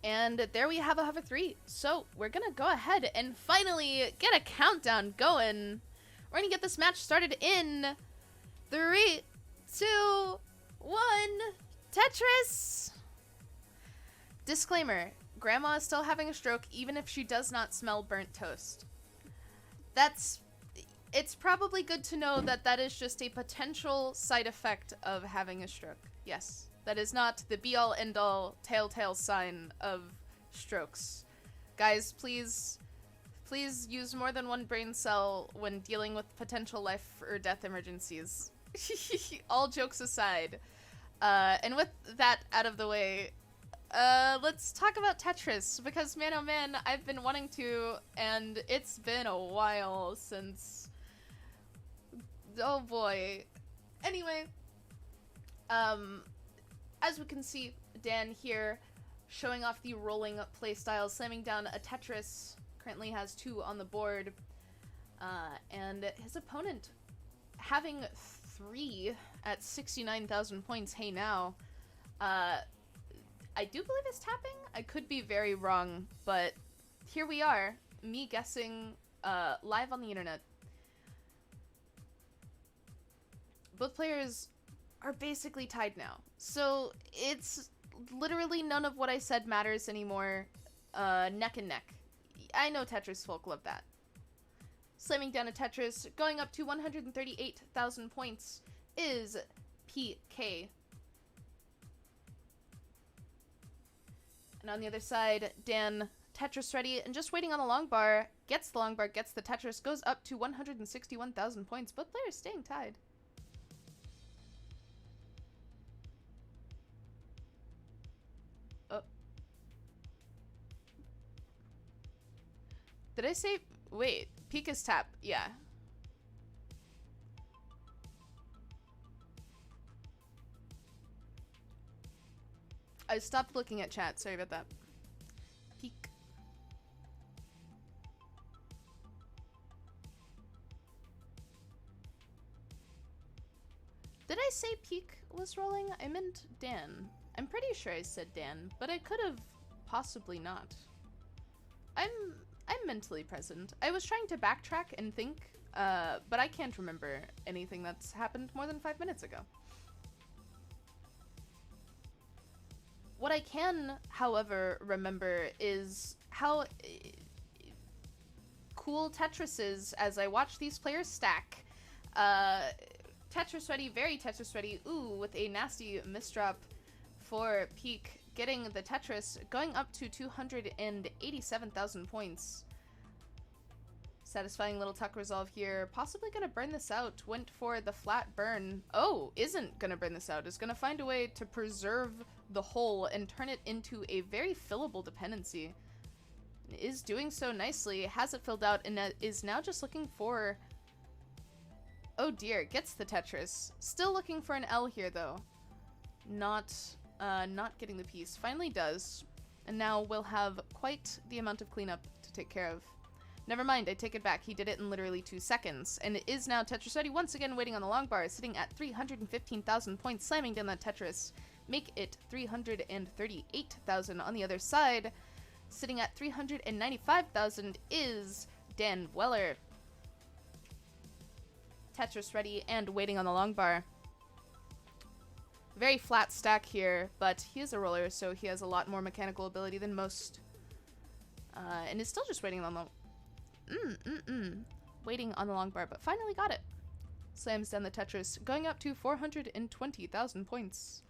And there we have a hover 3. So we're gonna go ahead and finally get a countdown going. We're gonna get this match started in 3, 2, 1. Tetris! Disclaimer, Grandma is still having a stroke even if she does not smell burnt toast. It's probably good to know that that is just a potential side effect of having a stroke. Yes, that is not the be-all end-all telltale sign of strokes. Guys, please use more than one brain cell when dealing with potential life or death emergencies. All jokes aside. And with that out of the way, let's talk about Tetris, because man oh man, I've been wanting to, and it's been a while since... Oh boy. Anyway, as we can see, Dan here showing off the rolling playstyle, slamming down a Tetris, currently has 2 on the board, and his opponent having 3 at 69,000 points. Hey now, I do believe it's tapping. I could be very wrong, but here we are, me guessing live on the internet. Both players are basically tied now, so it's literally none of what I said matters anymore. Neck and neck. I know Tetris folk love that. Slamming down a Tetris, going up to 138,000 points, is PK. And on the other side, Dan, Tetris ready, and just waiting on the long bar, gets the long bar, gets the Tetris, goes up to 161,000 points. Both players staying tied. Oh. Did I say... Wait, peek is tap. Yeah. I stopped looking at chat. Sorry about that. Peek. Did I say peek was rolling? I meant Dan. I'm pretty sure I said Dan, but I could have possibly not. I'm mentally present. I was trying to backtrack and think, but I can't remember anything that's happened more than 5 minutes ago. What I can, however, remember is how cool Tetris is as I watch these players stack. Tetris ready, very Tetris ready. Ooh, with a nasty misdrop for Peek, getting the Tetris, going up to 287,000 points. Satisfying little tuck resolve here. Possibly gonna burn this out. Went for the flat burn. Oh, isn't gonna burn this out. Is gonna find a way to preserve the hole and turn it into a very fillable dependency. Is doing so nicely. Has it filled out and is now just looking for... Oh dear, gets the Tetris. Still looking for an L here though. Not getting the piece. Finally does. And now we'll have quite the amount of cleanup to take care of. Never mind, I take it back. He did it in literally 2 seconds. And it is now Tetris ready, once again waiting on the long bar, sitting at 315,000 points, slamming down that Tetris. Make it 338,000 on the other side. Sitting at 395,000 is DanVweller. Tetris ready and waiting on the long bar. Very flat stack here, but he is a roller, so he has a lot more mechanical ability than most. And is still just waiting on the... Waiting on the long bar, but finally got it. Slams down the Tetris, going up to 420,000 points.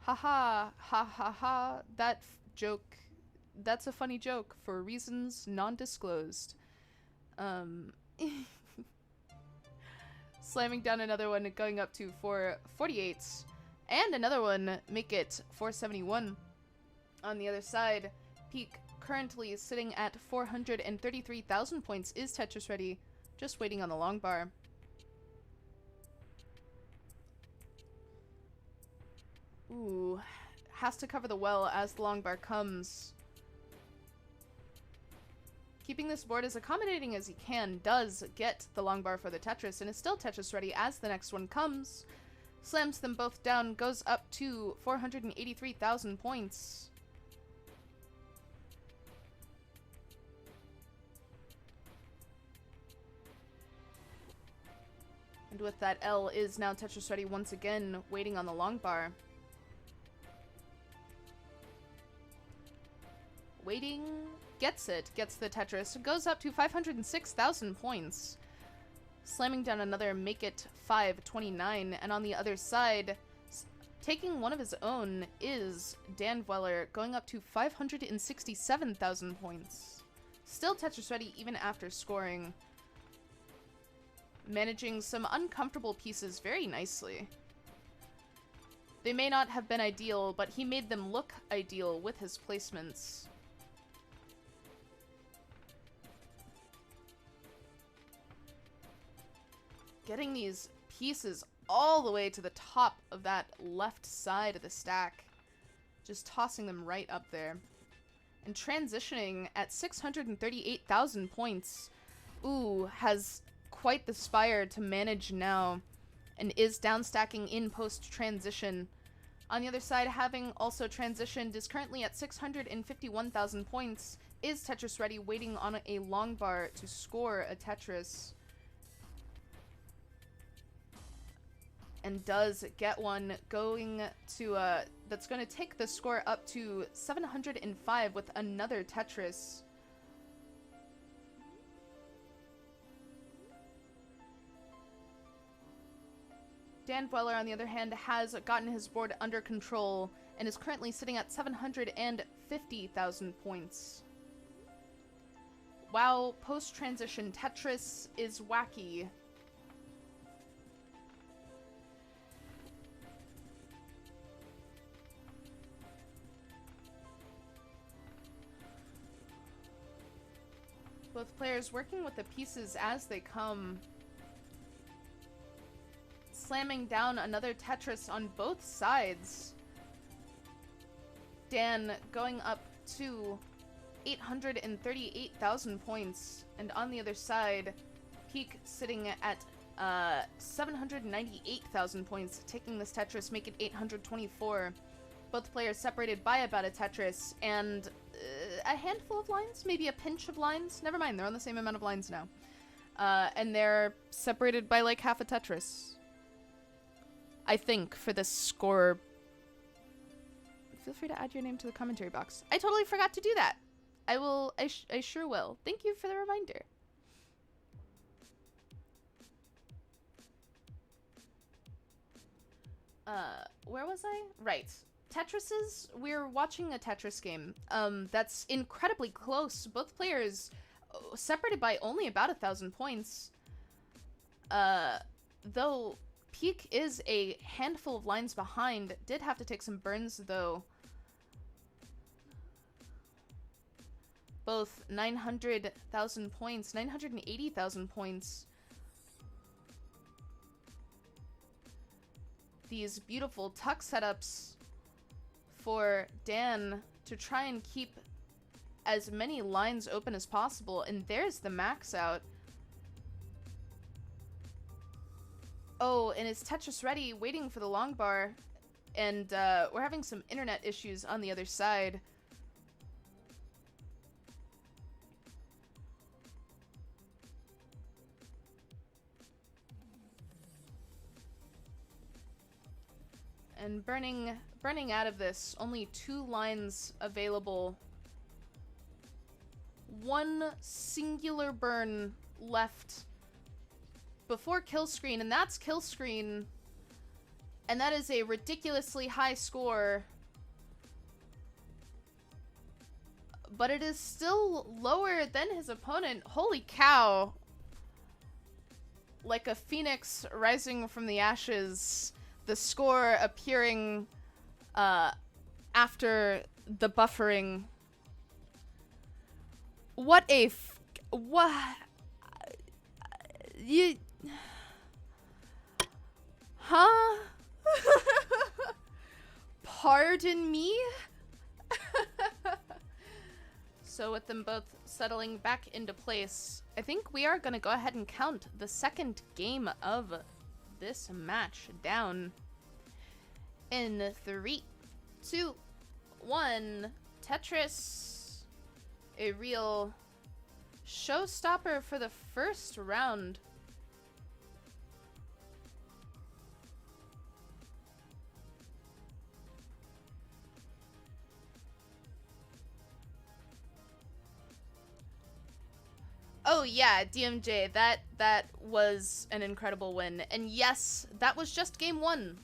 Haha, ha ha ha, that joke, that's a funny joke for reasons non-disclosed. Slamming down another one, going up to 448, and another one, make it 471. On the other side, Peek currently sitting at 433,000 points, is Tetris ready, just waiting on the long bar. Ooh, has to cover the well as the long bar comes. Keeping this board as accommodating as he can, does get the long bar for the Tetris, and is still Tetris ready as the next one comes. Slams them both down, goes up to 483,000 points. And with that L is now Tetris Ready once again, waiting on the long bar. Waiting, gets it, gets the Tetris, goes up to 506,000 points. Slamming down another Make It 529, and on the other side, taking one of his own is DanVweller, going up to 567,000 points. Still Tetris Ready even after scoring. Managing some uncomfortable pieces very nicely. They may not have been ideal, but he made them look ideal with his placements. Getting these pieces all the way to the top of that left side of the stack. Just tossing them right up there. And transitioning at 638,000 points. Ooh, has quite the spire to manage now, and is downstacking in post-transition. On the other side, having also transitioned, is currently at 651,000 points, is Tetris Ready, waiting on a long bar to score a Tetris. And does get one going to, that's going to take the score up to 705 with another Tetris. DanVweller, on the other hand, has gotten his board under control and is currently sitting at 750,000 points. Wow, post-transition Tetris is wacky. Both players working with the pieces as they come. Slamming down another Tetris on both sides. Dan going up to 838,000 points. And on the other side, Peek sitting at 798,000 points, taking this Tetris, make it 824. Both players separated by about a Tetris and a handful of lines, maybe a pinch of lines. Never mind, they're on the same amount of lines now. And they're separated by like half a Tetris. I think, for this score. Feel free to add your name to the commentary box. I totally forgot to do that. I will, I sure will. Thank you for the reminder. Where was I? Right. Tetrises, we're watching a Tetris game. That's incredibly close. Both players separated by only about 1,000 points. Though Peek is a handful of lines behind. Did have to take some burns, though. Both 900,000 points, 980,000 points. These beautiful tuck setups for Dan to try and keep as many lines open as possible. And there's the max out. Oh, and is Tetris Ready, waiting for the long bar. And we're having some internet issues on the other side. And burning out of this, only 2 lines available. One singular burn left before kill screen, and that's kill screen. And that is a ridiculously high score. But it is still lower than his opponent. Holy cow. Like a phoenix rising from the ashes. The score appearing after the buffering. What a what you huh? Pardon me? So with them both settling back into place, I think we are gonna go ahead and count the second game of this match down. In 3, 2, 1, Tetris. A real showstopper for the first round. Oh yeah, DMJ, that was an incredible win. And yes, that was just game 1.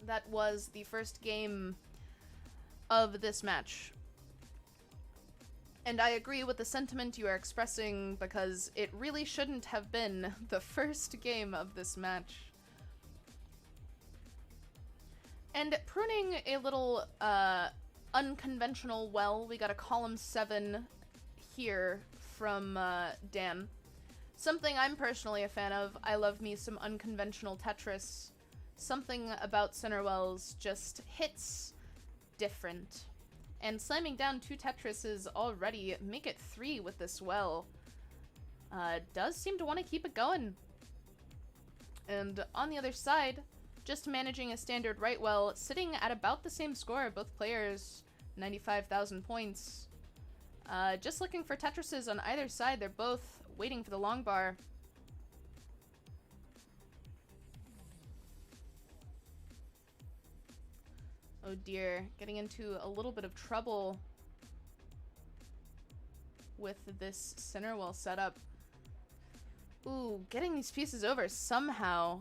That was the first game of this match. And I agree with the sentiment you are expressing, because it really shouldn't have been the first game of this match. And pruning a little unconventional well, we got a column 7 here from Dan. Something I'm personally a fan of. I love me some unconventional Tetris. Something about center wells just hits different. And slamming down 2 Tetrises already, make it 3 with this well. Does seem to want to keep it going. And on the other side, just managing a standard right well, sitting at about the same score, both players, 95,000 points. Just looking for Tetrises on either side, they're both waiting for the long bar. Oh dear, getting into a little bit of trouble with this center well setup. Ooh, getting these pieces over somehow.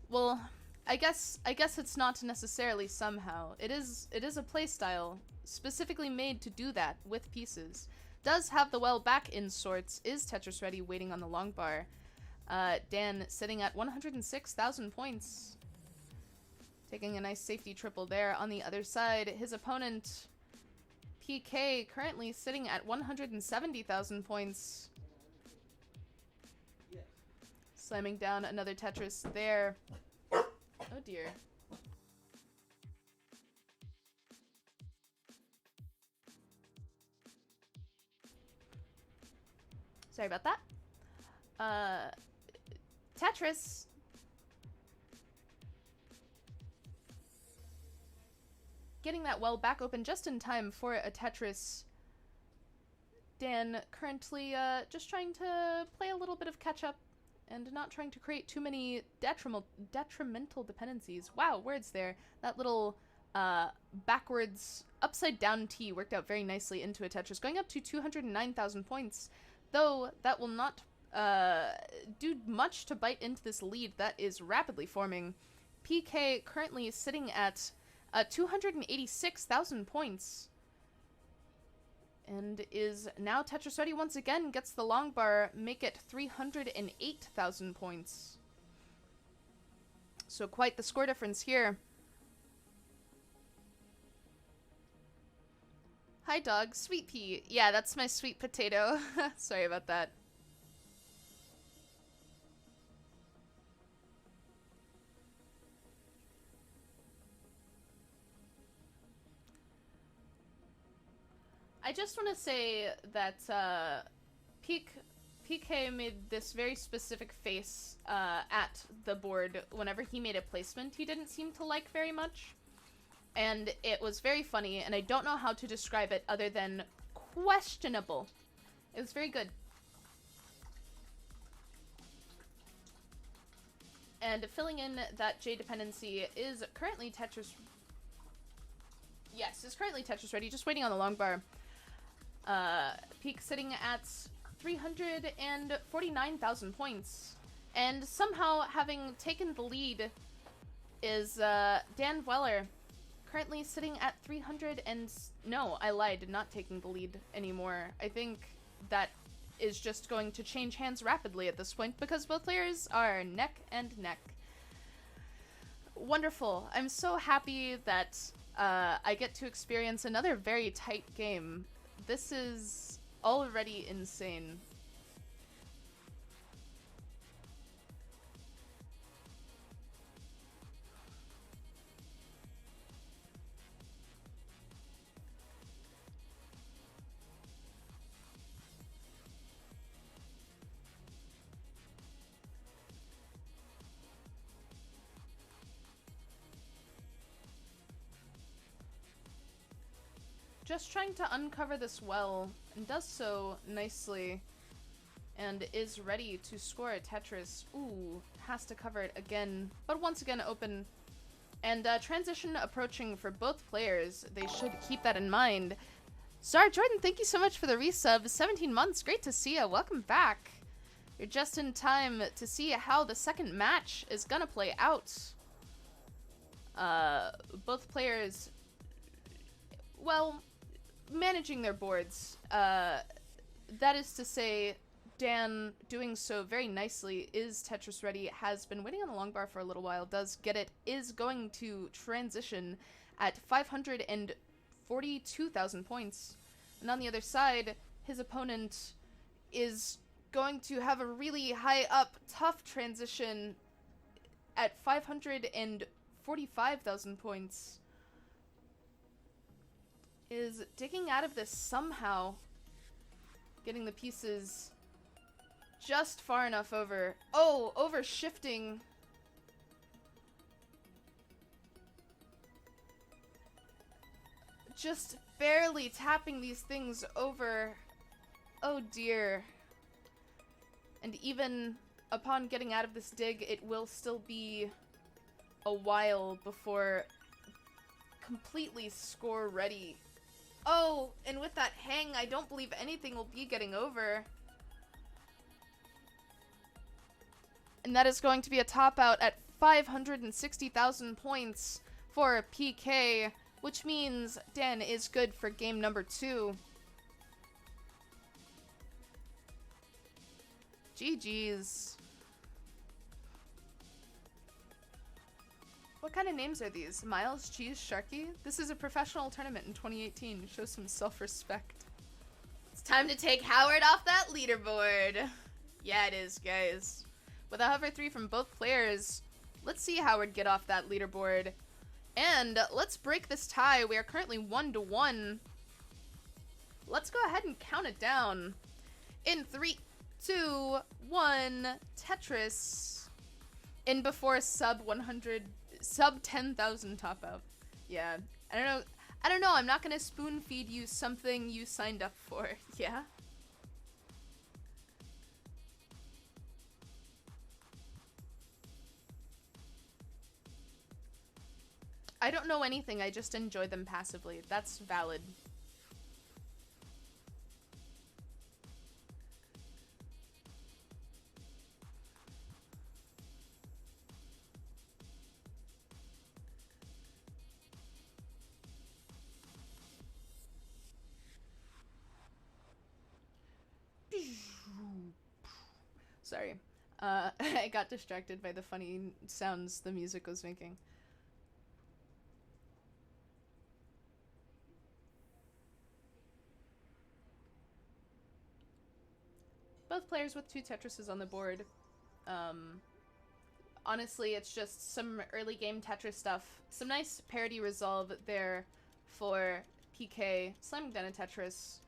Well, I guess it's not necessarily somehow. It is a playstyle specifically made to do that with pieces. Does have the well back in sorts, is Tetris ready waiting on the long bar. Dan sitting at 106,000 points. Taking a nice safety triple there. On the other side, his opponent, PK, currently sitting at 170,000 points. Yes. Slamming down another Tetris there. Oh dear. Sorry about that. Tetris getting that well back open just in time for a Tetris. Dan currently just trying to play a little bit of catch-up and not trying to create too many detrimental dependencies. Wow, words there. That little backwards upside-down T worked out very nicely into a Tetris, going up to 209,000 points, though that will not do much to bite into this lead that is rapidly forming. PK currently sitting at 286,000 points. And is now Tetris ready once again, gets the long bar, make it 308,000 points. So quite the score difference here. Hi dog, Sweet Pea. Yeah, that's my sweet potato. Sorry about that. I just want to say that PK made this very specific face at the board whenever he made a placement he didn't seem to like very much. And it was very funny, and I don't know how to describe it other than questionable. It was very good. And filling in that J dependency is currently Tetris... Yes, is currently Tetris ready, just waiting on the long bar. Peak sitting at 349,000 points. And somehow having taken the lead is DanVweller, currently sitting at 300 and... No, I lied, not taking the lead anymore. I think that is just going to change hands rapidly at this point because both players are neck and neck. Wonderful. I'm so happy that I get to experience another very tight game. This is already insane. Just trying to uncover this well, and does so nicely, and is ready to score a Tetris. Ooh, has to cover it again, but once again open. And transition approaching for both players. They should keep that in mind. Star Jordan, thank you so much for the resub. 17 months, great to see you. Welcome back. You're just in time to see how the second match is gonna play out. Both players, well, managing their boards. That is to say, Dan, doing so very nicely, is Tetris ready, has been waiting on the long bar for a little while, does get it, is going to transition at 542,000 points. And on the other side, his opponent is going to have a really high up, tough transition at 545,000 points. Is digging out of this somehow, getting the pieces just far enough over. Oh, over shifting. Just barely tapping these things over. Oh dear. And even upon getting out of this dig, it will still be a while before completely score ready. Oh, and with that hang, I don't believe anything will be getting over. And that is going to be a top out at 560,000 points for PK, which means Dan is good for game number 2. GG's. What kind of names are these? Miles, Cheese, Sharky? This is a professional tournament in 2018. Show some self-respect. It's time to take Howard off that leaderboard. Yeah, it is, guys. With a hover 3 from both players, let's see Howard get off that leaderboard. And let's break this tie. We are currently 1-1. Let's go ahead and count it down. In 3, 2, 1, Tetris. In before sub 10,000 top out. Yeah, I don't know, I'm not gonna spoon feed you something you signed up for, yeah? I don't know anything, I just enjoy them passively. That's valid. Sorry. I got distracted by the funny sounds the music was making. Both players with 2 Tetrises on the board. Honestly, it's just some early game Tetris stuff. Some nice parity resolve there for PK. Slamming down a Tetris.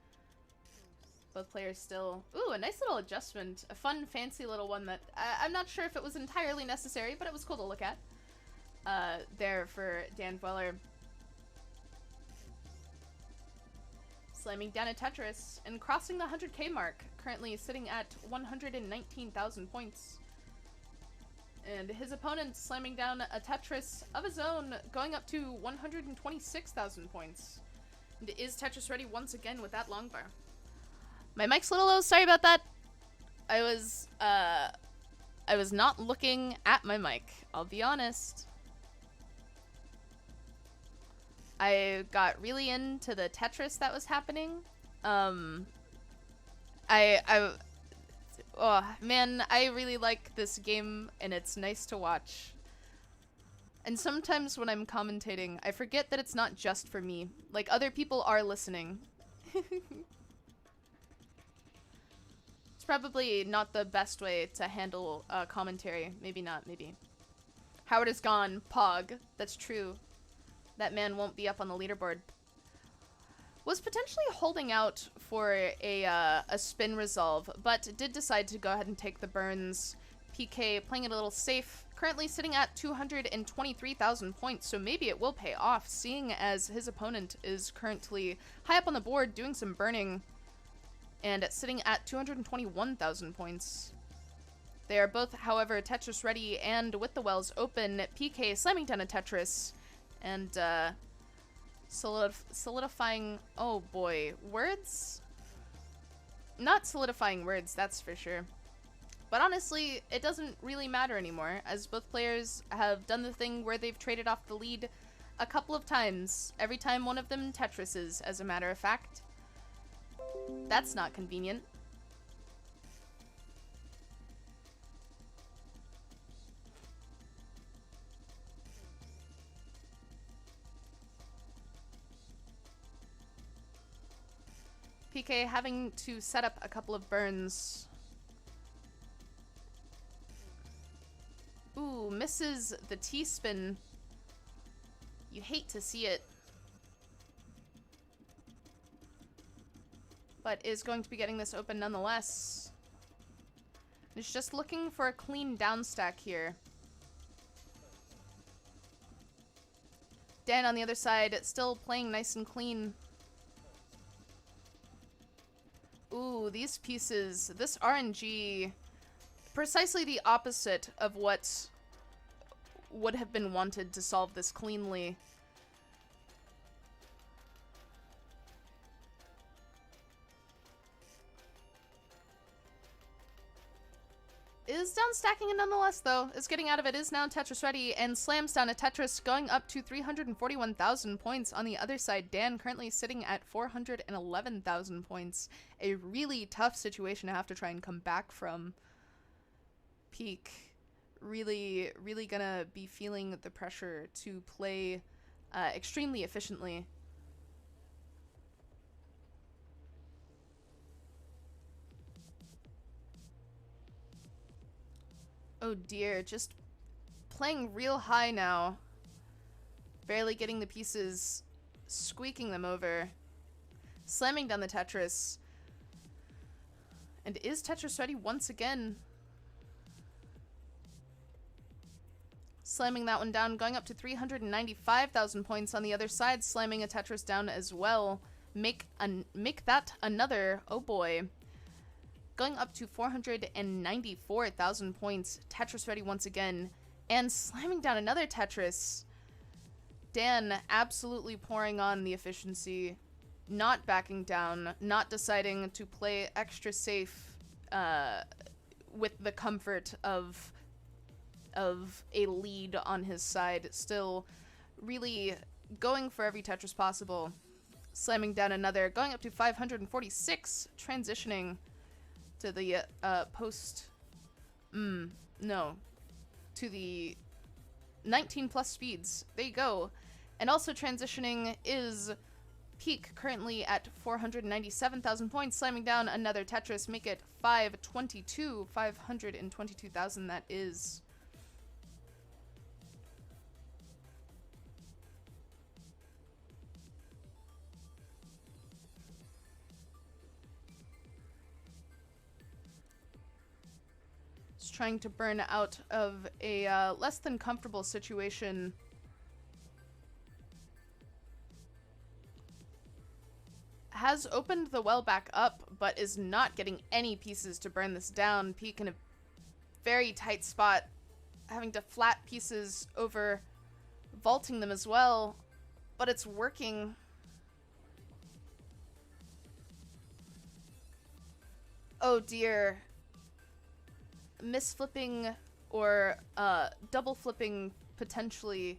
Both players still... Ooh, a nice little adjustment. A fun, fancy little one that I'm not sure if it was entirely necessary, but it was cool to look at. There for DanV. Slamming down a Tetris and crossing the 100k mark. Currently sitting at 119,000 points. And his opponent slamming down a Tetris of his own, going up to 126,000 points. And is Tetris ready once again with that long bar? My mic's a little low, sorry about that. I was not looking at my mic, I'll be honest. I got really into the Tetris that was happening. Oh man, I really like this game and it's nice to watch. And sometimes when I'm commentating, I forget that it's not just for me. Like, other people are listening. It's probably not the best way to handle commentary. Maybe not, maybe. Howard is gone. Pog. That's true. That man won't be up on the leaderboard. Was potentially holding out for a spin resolve, but did decide to go ahead and take the burns. PK playing it a little safe, currently sitting at 223,000 points, so maybe it will pay off, seeing as his opponent is currently high up on the board doing some burning, and sitting at 221,000 points. They are both, however, Tetris ready, and with the wells open, PK slamming down a Tetris, and Solidifying, oh boy, words? Not solidifying words, that's for sure. But honestly, it doesn't really matter anymore, as both players have done the thing where they've traded off the lead a couple of times, every time one of them Tetrises, as a matter of fact. That's not convenient. PK having to set up a couple of burns. Ooh, misses the T-spin. You hate to see it. But is going to be getting this open nonetheless. It's just looking for a clean down stack here. Dan on the other side, still playing nice and clean. Ooh, these pieces, this RNG, precisely the opposite of what would have been wanted to solve this cleanly. Is down stacking it nonetheless, though. Is getting out of it, is now Tetris ready, and slams down a Tetris, going up to 341,000 points. On the other side, Dan currently sitting at 411,000 points. A really tough situation to have to try and come back from. Peak really gonna be feeling the pressure to play extremely efficiently. Oh dear, just playing real high now. Barely getting the pieces, squeaking them over. Slamming down the Tetris. And is Tetris ready once again? Slamming that one down, going up to 395,000 points. On the other side, slamming a Tetris down as well. Make that another, oh boy. Going up to 494,000 points. Tetris ready once again. And slamming down another Tetris. Dan absolutely pouring on the efficiency. Not backing down. Not deciding to play extra safe with the comfort of a lead on his side. Still really going for every Tetris possible. Slamming down another. Going up to 546. Transitioning to the to the 19 plus speeds. There you go. And also transitioning is Peak, currently at 497,000 points, slamming down another Tetris, make it 522,000 that is. Trying to burn out of a less than comfortable situation. Has opened the well back up, but is not getting any pieces to burn this down. Peak in a very tight spot, having to flat pieces over, vaulting them as well, but it's working. Oh dear. Misflipping or double flipping potentially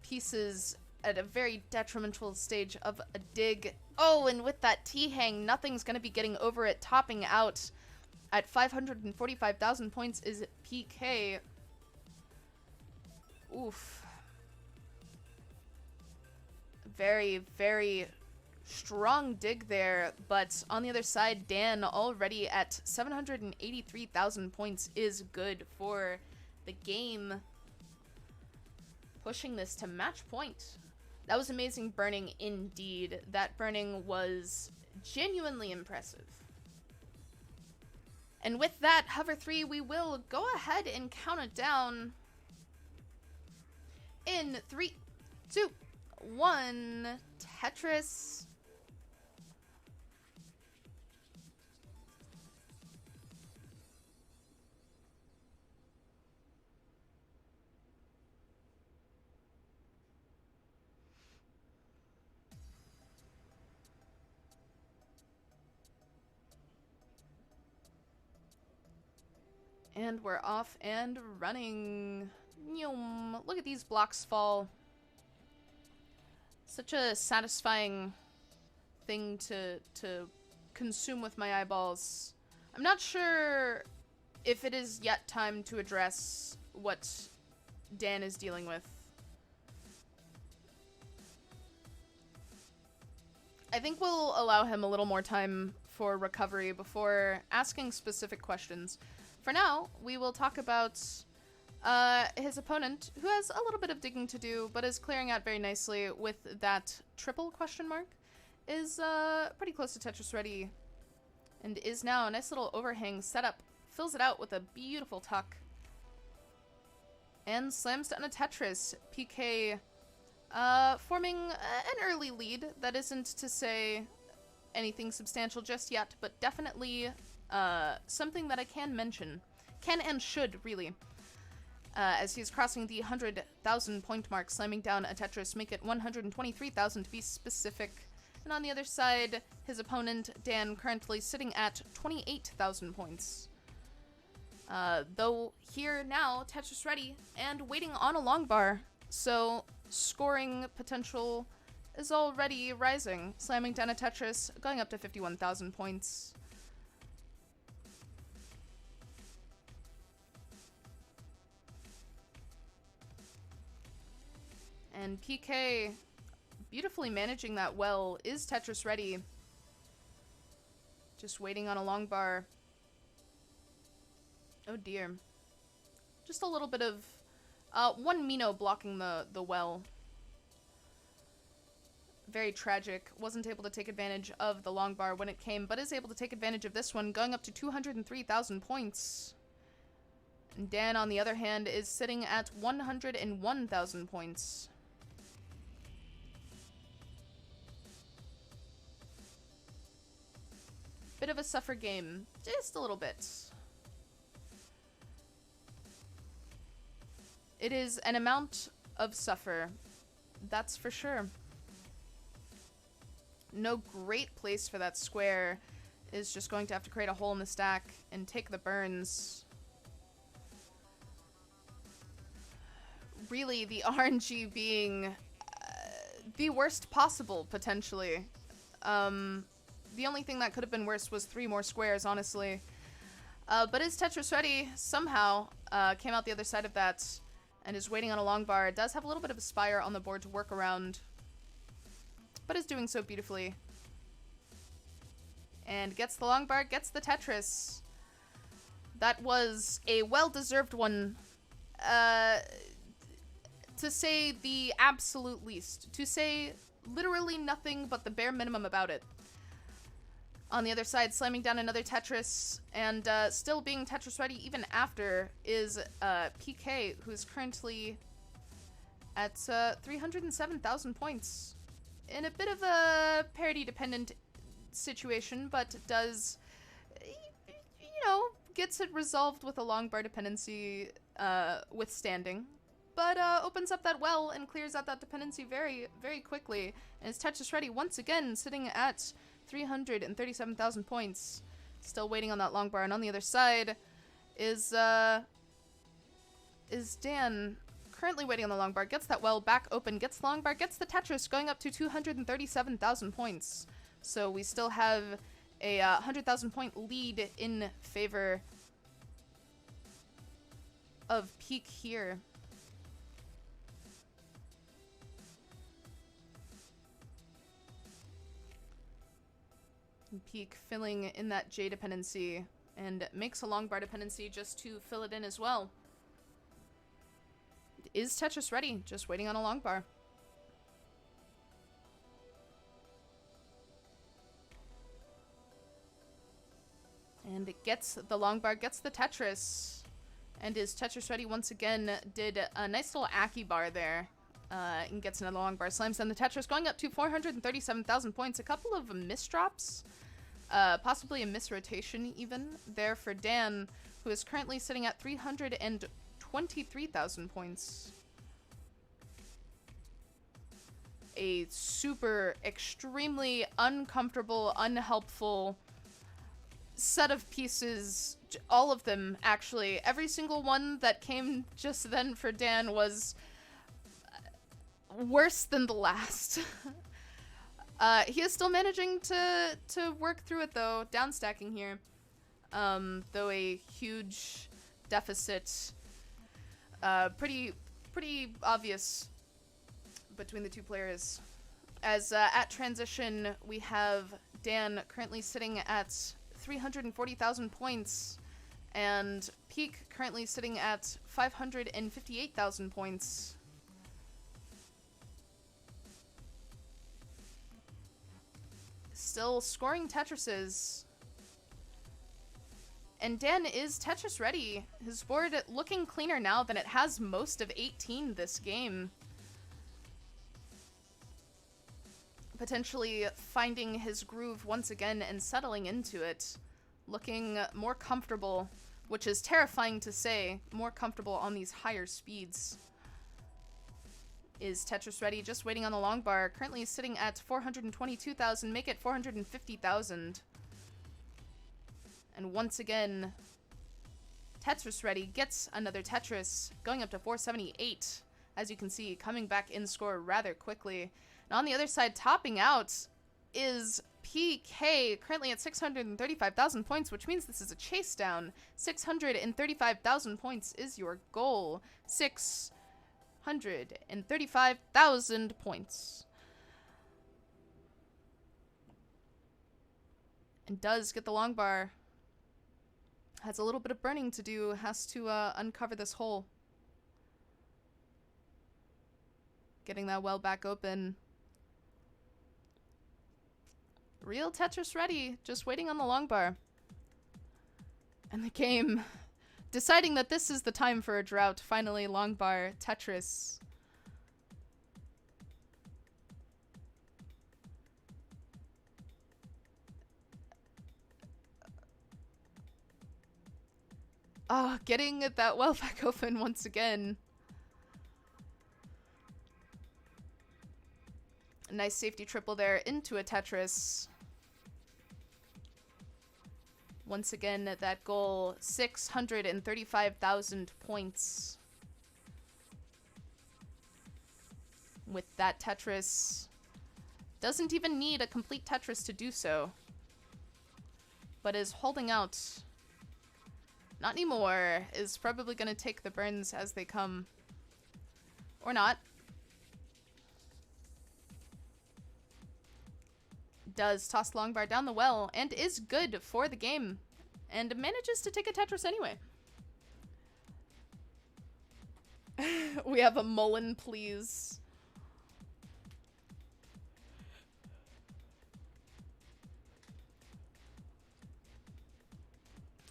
pieces at a very detrimental stage of a dig. Oh, and with that T-hang, nothing's going to be getting over it. Topping out at 545,000 points is PK. Oof. Very, very strong dig there, but on the other side, Dan already at 783,000 points is good for the game. Pushing this to match point. That was amazing burning indeed. That burning was genuinely impressive. And with that, Hover 3, we will go ahead and count it down in 3, 2, 1, Tetris. And we're off and running. Nyum. Look at these blocks fall. Such a satisfying thing to consume with my eyeballs. I'm not sure if it is yet time to address what Dan is dealing with. I think we'll allow him a little more time for recovery before asking specific questions. For now, we will talk about his opponent, who has a little bit of digging to do, but is clearing out very nicely with that triple question mark. Is pretty close to Tetris ready, and is now a nice little overhang setup. Fills it out with a beautiful tuck. And slams down a Tetris. PK forming an early lead. That isn't to say anything substantial just yet, but definitely something that I can mention. Can and should, really. As he's crossing the 100,000 point mark, slamming down a Tetris, make it 123,000 to be specific. And on the other side, his opponent, Dan, currently sitting at 28,000 points. Though here now, Tetris ready and waiting on a long bar. So scoring potential is already rising. Slamming down a Tetris, going up to 51,000 points. And PK beautifully managing that well. Is Tetris ready? Just waiting on a long bar. Oh dear. Just a little bit of one Mino blocking the well. Very tragic. Wasn't able to take advantage of the long bar when it came, but is able to take advantage of this one, going up to 203,000 points. And Dan, on the other hand, is sitting at 101,000 points. Bit of a suffer game. Just a little bit. It is an amount of suffer. That's for sure. No great place for that square. Is just going to have to create a hole in the stack and take the burns. Really, the RNG being the worst possible, potentially. The only thing that could have been worse was 3 more squares, honestly. But is Tetris ready? Somehow came out the other side of that and is waiting on a long bar. It does have a little bit of a spire on the board to work around, but is doing so beautifully. And gets the long bar, gets the Tetris. That was a well-deserved one. To say the absolute least. To say literally nothing but the bare minimum about it. On the other side, slamming down another Tetris, and still being Tetris ready even after is PK, who's currently at 307,000 points. In a bit of a parity-dependent situation, but does, you know, gets it resolved with a long bar dependency withstanding. But opens up that well and clears out that dependency very, very quickly. And is Tetris ready once again, sitting at 337,000 points. Still waiting on that long bar. And on the other side is Dan, currently waiting on the long bar. Gets that well back open, gets the long bar, gets the Tetris, going up to 237,000 points. So we still have a 100,000 point lead in favor of Peak here. Peak filling in that J dependency and makes a long bar dependency just to fill it in as well. Is Tetris ready? Just waiting on a long bar. And it gets the long bar, gets the Tetris. And is Tetris ready once again? Did a nice little Aki bar there. And gets another long bar. Slams down the Tetris, going up to 437,000 points. A couple of misdrops. Possibly a misrotation even there for Dan, who is currently sitting at 323,000 points. A super, extremely uncomfortable, unhelpful set of pieces, all of them actually, every single one that came just then for Dan was worse than the last. He is still managing to work through it though, downstacking here. Though a huge deficit, pretty obvious between the two players. As at transition, we have Dan currently sitting at 340,000 points, and Peek currently sitting at 558,000 points. Still scoring Tetrises. And Dan is Tetris ready. His board looking cleaner now than it has most of 18 this game. Potentially finding his groove once again and settling into it. Looking more comfortable, which is terrifying to say, more comfortable on these higher speeds. Is Tetris ready? Just waiting on the long bar. Currently sitting at 422,000. Make it 450,000. And once again, Tetris ready gets another Tetris, going up to 478. As you can see, coming back in score rather quickly. And on the other side, topping out is PK, currently at 635,000 points, which means this is a Chasedown. 635,000 points is your goal. 635,000 points. And does get the long bar. Has a little bit of burning to do, has to uncover this hole. Getting that well back open. Real Tetris ready, just waiting on the long bar. And the game deciding that this is the time for a drought. Finally, long bar, Tetris. Ah, getting that well back open once again. A nice safety triple there into a Tetris. Once again, that goal, 635,000 points. With that Tetris. Doesn't even need a complete Tetris to do so. But is holding out. Not anymore. Is probably going to take the burns as they come. Or not. Does toss long bar down the well and is good for the game and manages to take a Tetris anyway. We have a Mullen, please.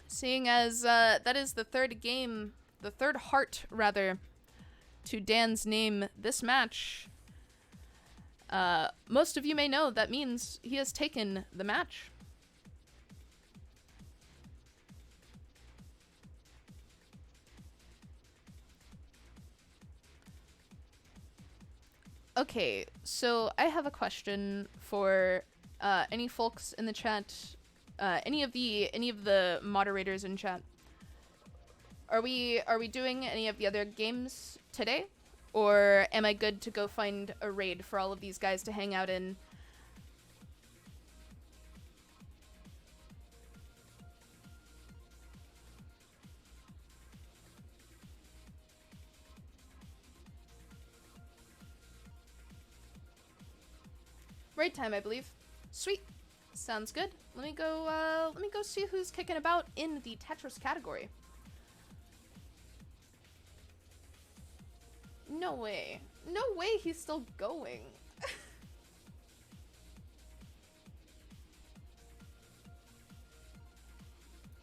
Seeing as that is the third game, the third heart rather, to Dan's name this match. Most of you may know that means he has taken the match. Okay, so I have a question for any folks in the chat, any of the moderators in chat. Are we doing any of the other games today? Or am I good to go find a raid for all of these guys to hang out in? Raid time, I believe. Sweet. Sounds good. Let me go see who's kicking about in the Tetris category. No way. No way he's still going.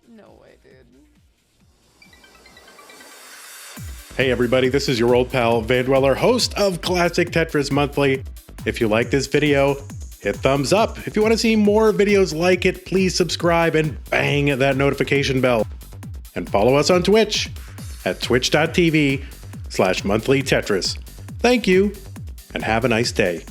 No way, dude. Hey everybody, this is your old pal Vandweller, host of Classic Tetris Monthly. If you like this video, hit thumbs up. If you want to see more videos like it, please subscribe and bang that notification bell. And follow us on Twitch at twitch.tv/monthlytetris. Thank you, and have a nice day.